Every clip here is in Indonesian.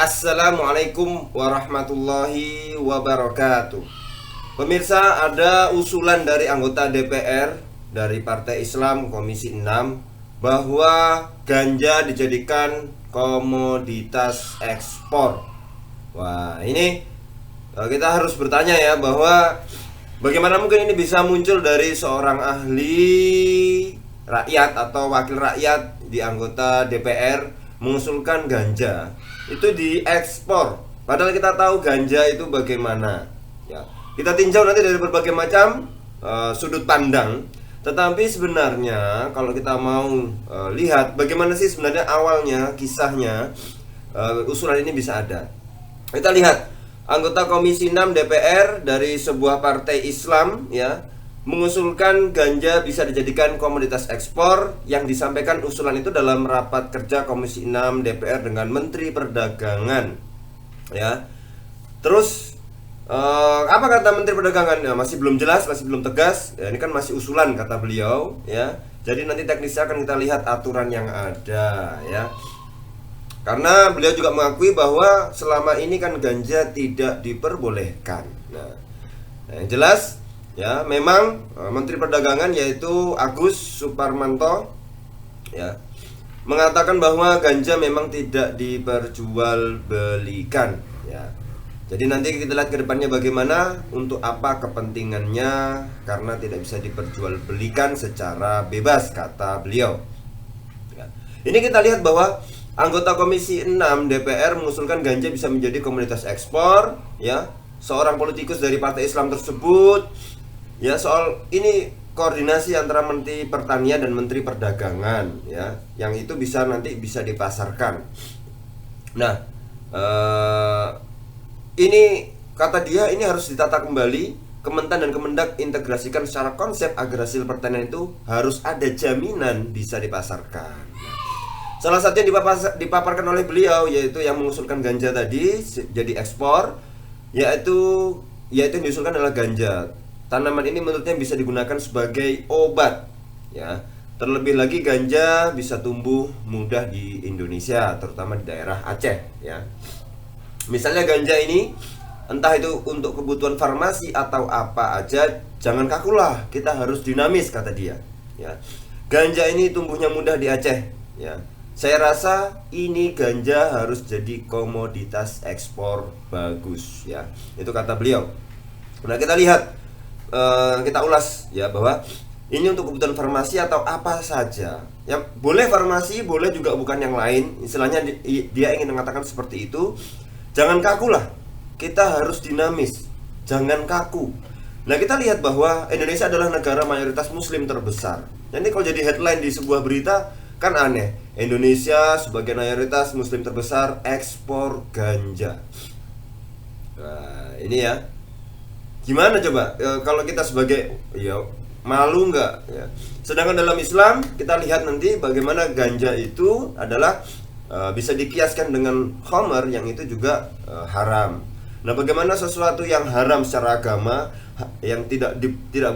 Assalamualaikum warahmatullahi wabarakatuh. Pemirsa, ada usulan dari anggota DPR dari Partai Islam Komisi 6 bahwa ganja dijadikan komoditas ekspor. Wah, ini kita harus bertanya ya, bahwa bagaimana mungkin ini bisa muncul dari seorang ahli rakyat atau wakil rakyat di anggota DPR mengusulkan ganja itu diekspor, padahal kita tahu ganja itu bagaimana ya. Kita tinjau nanti dari berbagai macam sudut pandang. Tetapi sebenarnya kalau kita mau lihat bagaimana sih sebenarnya awalnya kisahnya usulan ini bisa ada, kita lihat anggota Komisi 6 DPR dari sebuah partai Islam ya mengusulkan ganja bisa dijadikan komoditas ekspor. Yang disampaikan usulan itu dalam rapat kerja Komisi 6 DPR dengan Menteri Perdagangan ya. Terus apa kata Menteri Perdagangan? Ya, masih belum jelas, masih belum tegas ya, ini kan masih usulan kata beliau ya. Jadi nanti teknisnya akan kita lihat aturan yang ada ya. Karena beliau juga mengakui bahwa selama ini kan ganja tidak diperbolehkan. Nah, yang jelas ya, memang Menteri Perdagangan yaitu Agus Suparmanto ya mengatakan bahwa ganja memang tidak diperjualbelikan ya. Jadi nanti kita lihat ke depannya bagaimana, untuk apa kepentingannya, karena tidak bisa diperjualbelikan secara bebas kata beliau ya. Ini kita lihat bahwa anggota Komisi 6 DPR mengusulkan ganja bisa menjadi komoditas ekspor ya. Seorang politikus dari Partai Islam tersebut ya, soal ini koordinasi antara Menteri Pertanian dan Menteri Perdagangan ya, yang itu bisa nanti bisa dipasarkan. Nah, ini kata dia ini harus ditata kembali. Kementan dan Kemendak integrasikan secara konsep agar hasil pertanian itu harus ada jaminan bisa dipasarkan. Salah satu yang dipaparkan oleh beliau yaitu yang mengusulkan ganja tadi jadi ekspor, yaitu yang diusulkan adalah ganja. Tanaman ini menurutnya bisa digunakan sebagai obat ya. Terlebih lagi ganja bisa tumbuh mudah di Indonesia, terutama di daerah Aceh ya. Misalnya ganja ini entah itu untuk kebutuhan farmasi atau apa aja, jangan kakulah, kita harus dinamis kata dia ya. Ganja ini tumbuhnya mudah di Aceh ya. Saya rasa ini ganja harus jadi komoditas ekspor bagus ya. Itu kata beliau. Nah, kita lihat, kita ulas ya, bahwa ini untuk kebutuhan farmasi atau apa saja. Yang boleh farmasi, boleh juga bukan yang lain. Istilahnya dia ingin mengatakan seperti itu. Jangan kaku lah, kita harus dinamis, jangan kaku. Nah, kita lihat bahwa Indonesia adalah negara mayoritas muslim terbesar. Jadi kalau jadi headline di sebuah berita kan aneh. Indonesia sebagai mayoritas muslim terbesar ekspor ganja. Nah, ini ya. Gimana coba kalau kita sebagai malu nggak ya? Sedangkan dalam Islam kita lihat nanti bagaimana ganja itu adalah bisa dikiaskan dengan khamar yang itu juga haram. Nah, bagaimana sesuatu yang haram secara agama, yang tidak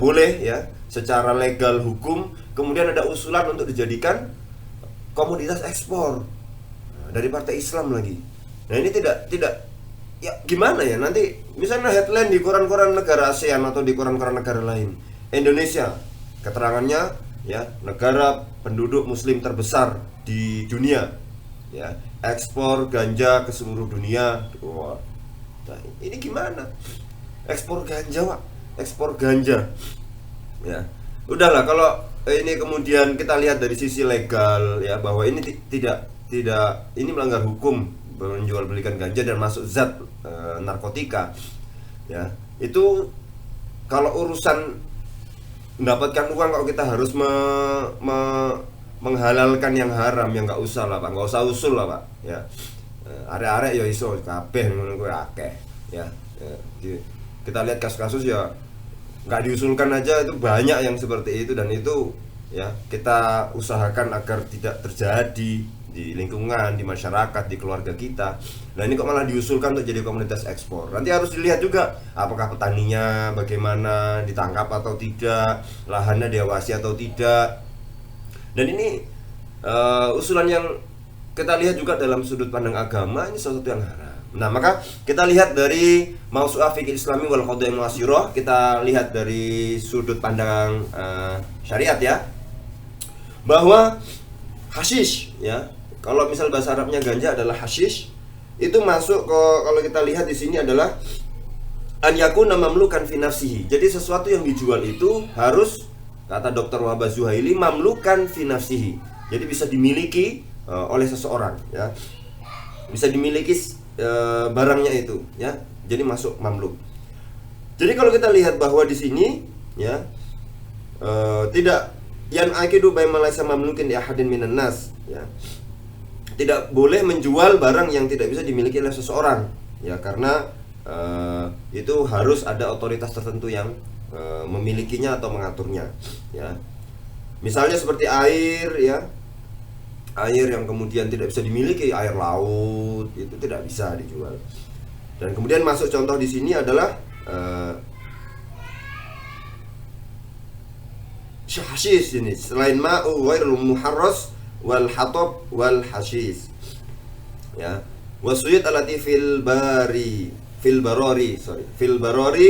boleh ya secara legal hukum, kemudian ada usulan untuk dijadikan komoditas ekspor dari Partai Islam lagi. Nah, ini tidak ya gimana ya, nanti misalnya headline di koran-koran negara ASEAN atau di koran-koran negara lain, Indonesia keterangannya ya negara penduduk muslim terbesar di dunia ya, ekspor ganja ke seluruh dunia. Wah, nah, ini gimana? Ekspor ganja, Pak. Ekspor ganja. Ya, udahlah, kalau ini kemudian kita lihat dari sisi legal ya, bahwa ini tidak ini melanggar hukum menjualbelikan ganja dan masuk zat narkotika. Ya, itu kalau urusan mendapatkan uang, kalau kita harus menghalalkan yang haram, yang nggak usah lah Pak, nggak usah usul lah Pak ya. Arek-arek ya iso kabeh ngono kuwi akeh ya. Kita lihat kasus-kasus ya nggak diusulkan aja itu banyak yang seperti itu, dan itu ya kita usahakan agar tidak terjadi di lingkungan, di masyarakat, di keluarga kita. Nah, ini kok malah diusulkan untuk jadi komoditas ekspor. Nanti harus dilihat juga apakah petaninya bagaimana, ditangkap atau tidak, lahannya diawasi atau tidak. Dan ini usulan yang kita lihat juga dalam sudut pandang agama, ini sesuatu yang haram. Nah, maka kita lihat dari Mausu'ah Fiqh Islami wal Qadiyah Mu'asyirah, kita lihat dari sudut pandang syariat ya, bahwa hasyish ya, kalau misal bahasa Arabnya ganja adalah hasyish, itu masuk ke, kalau kita lihat di sini adalah an yakuna mamlukan fi nafsihi. Jadi sesuatu yang dijual itu harus, kata Dr. Wahbah Zuhaili, mamlukan fi nafsihi. Jadi bisa dimiliki oleh seseorang ya. Bisa dimiliki barangnya itu ya. Jadi masuk mamluk. Jadi kalau kita lihat bahwa di sini ya, tidak yan akidu baima laisa mamlukin di ahadin minan nas ya. Tidak boleh menjual barang yang tidak bisa dimiliki oleh seseorang ya, karena itu harus ada otoritas tertentu yang memilikinya atau mengaturnya ya. Misalnya seperti air ya, air yang kemudian tidak bisa dimiliki, air laut itu tidak bisa dijual. Dan kemudian masuk contoh di sini adalah hasyish ini, selain ma'u ghairul muharras wal hatab wal hasyish ya, wasuyat alati fil barari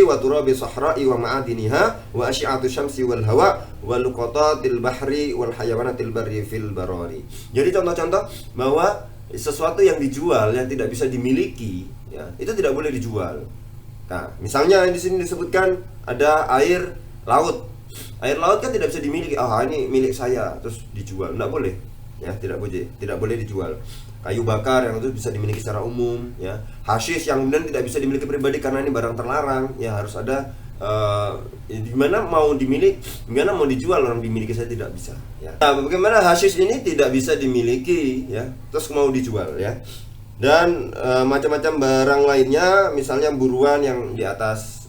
wa turabi sahra'i wa ma'adiniha wa asyi'atu syamsi wal hawa wa luqatatil bahri wal hayawanatil barri fil barari. Jadi contoh-contoh bahwa sesuatu yang dijual yang tidak bisa dimiliki ya, itu tidak boleh dijual. Nah, misalnya di sini disebutkan ada air laut. Air laut kan tidak bisa dimiliki. Ini milik saya terus dijual. Tidak boleh. Ya, tidak boleh dijual. Kayu bakar yang itu bisa dimiliki secara umum ya. Hasyish yang kemudian tidak bisa dimiliki pribadi karena ini barang terlarang ya, harus ada gimana mau dimiliki, gimana mau dijual orang dimiliki, saya tidak bisa ya. Nah, bagaimana hasyish ini tidak bisa dimiliki ya, terus mau dijual ya. Dan macam-macam barang lainnya, misalnya buruan yang di atas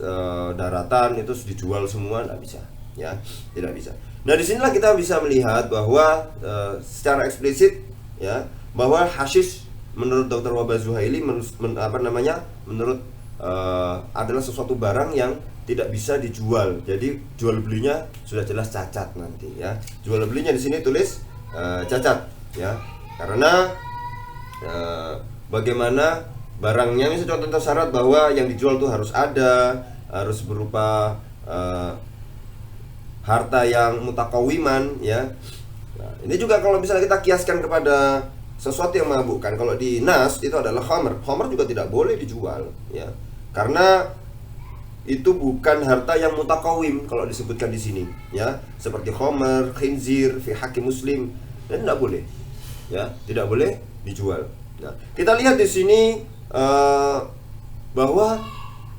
daratan itu dijual semua, tidak bisa ya, tidak bisa. Nah, disinilah kita bisa melihat bahwa secara eksplisit ya, bahwa hasyish menurut Dr. Wahbah Zuhaili menurut adalah sesuatu barang yang tidak bisa dijual. Jadi jual belinya sudah jelas cacat nanti ya. Jual belinya di sini tulis cacat ya. Karena bagaimana barangnya, misalnya contoh syarat bahwa yang dijual itu harus berupa harta yang mutaqawiman ya. Nah, ini juga kalau misalnya kita kiaskan kepada sesuatu yang memabukkan, kalau di nas itu adalah khamr. Khamr juga tidak boleh dijual ya, karena itu bukan harta yang mutaqawim kalau disebutkan di sini ya, seperti khamr, khinzir fi haqqi muslim, dan tidak boleh ya, tidak boleh dijual. Nah, kita lihat di sini bahwa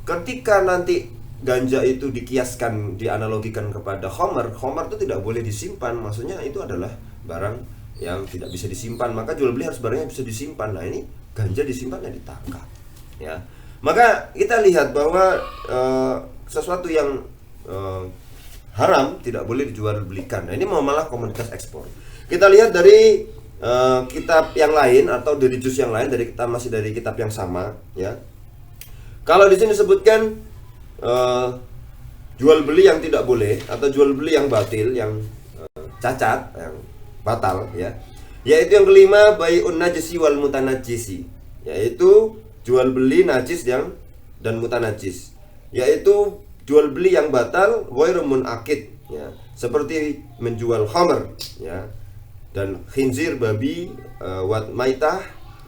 ketika nanti ganja itu dikiaskan, dianalogikan kepada khamr itu tidak boleh disimpan, maksudnya itu adalah barang yang tidak bisa disimpan, maka jual beli harus barangnya bisa disimpan. Nah, ini ganja disimpan dan ditangkap ya. Maka kita lihat bahwa sesuatu yang haram tidak boleh dijual belikan. Nah, ini malah komoditas ekspor. Kita lihat dari kitab yang lain atau dari juz yang lain, masih dari kitab yang sama ya. Kalau di sini disebutkan jual beli yang tidak boleh atau jual beli yang batil, yang cacat, yang batal ya, yaitu yang kelima bai'un najisi wal mutanajjisi, yaitu jual beli najis dan mutanajis, yaitu jual beli yang batal ghairu munaqid ya, seperti menjual khamr ya, dan khinzir babi, wat maitah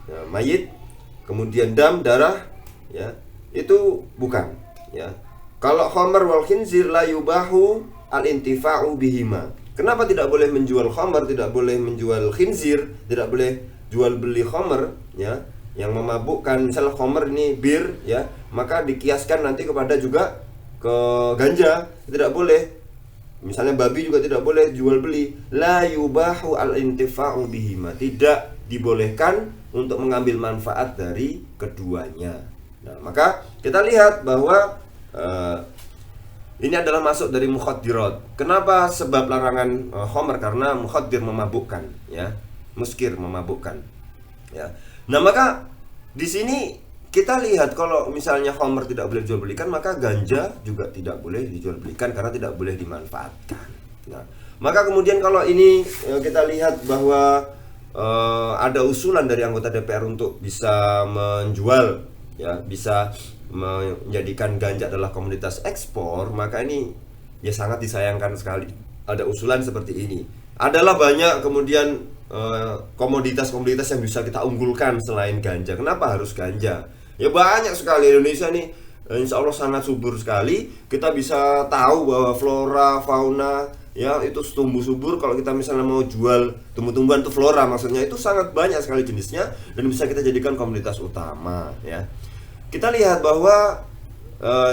ya, mayit, kemudian dam darah ya, itu bukan ya. Kalau khamr wal khinzir la yubahu al intifa'u bihima. Kenapa tidak boleh menjual khamr, tidak boleh menjual khinzir, tidak boleh jual beli khamr ya, yang memabukkan? Misalnya khamr ini bir ya, maka dikiaskan nanti kepada juga ke ganja, tidak boleh. Misalnya babi juga tidak boleh jual beli. La yubahu al-intifa'u bihima, tidak dibolehkan untuk mengambil manfaat dari keduanya. Nah, maka kita lihat bahwa ini adalah masuk dari mukhaddirat. Kenapa sebab larangan khamr? Karena mukhaddir memabukkan ya, muskir memabukkan ya. Nah, maka di sini kita lihat kalau misalnya khamr tidak boleh dijual belikan, maka ganja juga tidak boleh dijual belikan karena tidak boleh dimanfaatkan. Nah, maka kemudian kalau ini kita lihat bahwa ada usulan dari anggota DPR untuk bisa menjual, ya, bisa menjadikan ganja adalah komoditas ekspor, maka ini ya sangat disayangkan sekali. Ada usulan seperti ini. Adalah banyak kemudian komoditas-komoditas yang bisa kita unggulkan selain ganja. Kenapa harus ganja? Ya banyak sekali. Indonesia nih insya Allah sangat subur sekali. Kita bisa tahu bahwa flora, fauna, ya itu tumbuh subur. Kalau kita misalnya mau jual tumbuh-tumbuhan itu flora, maksudnya itu sangat banyak sekali jenisnya dan bisa kita jadikan komoditas utama, ya. Kita lihat bahwa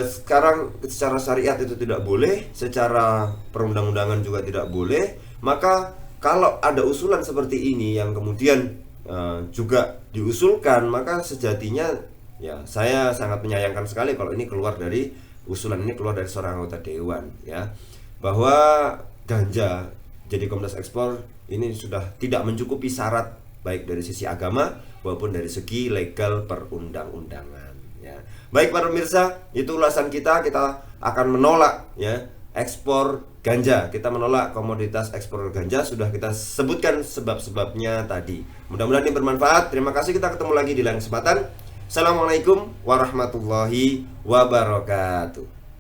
sekarang secara syariat itu tidak boleh, secara perundang-undangan juga tidak boleh. Maka kalau ada usulan seperti ini yang kemudian juga diusulkan, maka sejatinya ya saya sangat menyayangkan sekali kalau ini keluar dari usulan ini, keluar dari seorang anggota dewan, ya, bahwa ganja jadi komoditas ekspor ini sudah tidak mencukupi syarat baik dari sisi agama maupun dari segi legal perundang-undangan, ya. Baik para pemirsa, itu ulasan kita akan menolak, ya, ekspor ganja. Kita menolak komoditas ekspor ganja. Sudah kita sebutkan sebab-sebabnya tadi. Mudah-mudahan ini bermanfaat. Terima kasih, kita ketemu lagi di lain kesempatan. Assalamualaikum warahmatullahi wabarakatuh.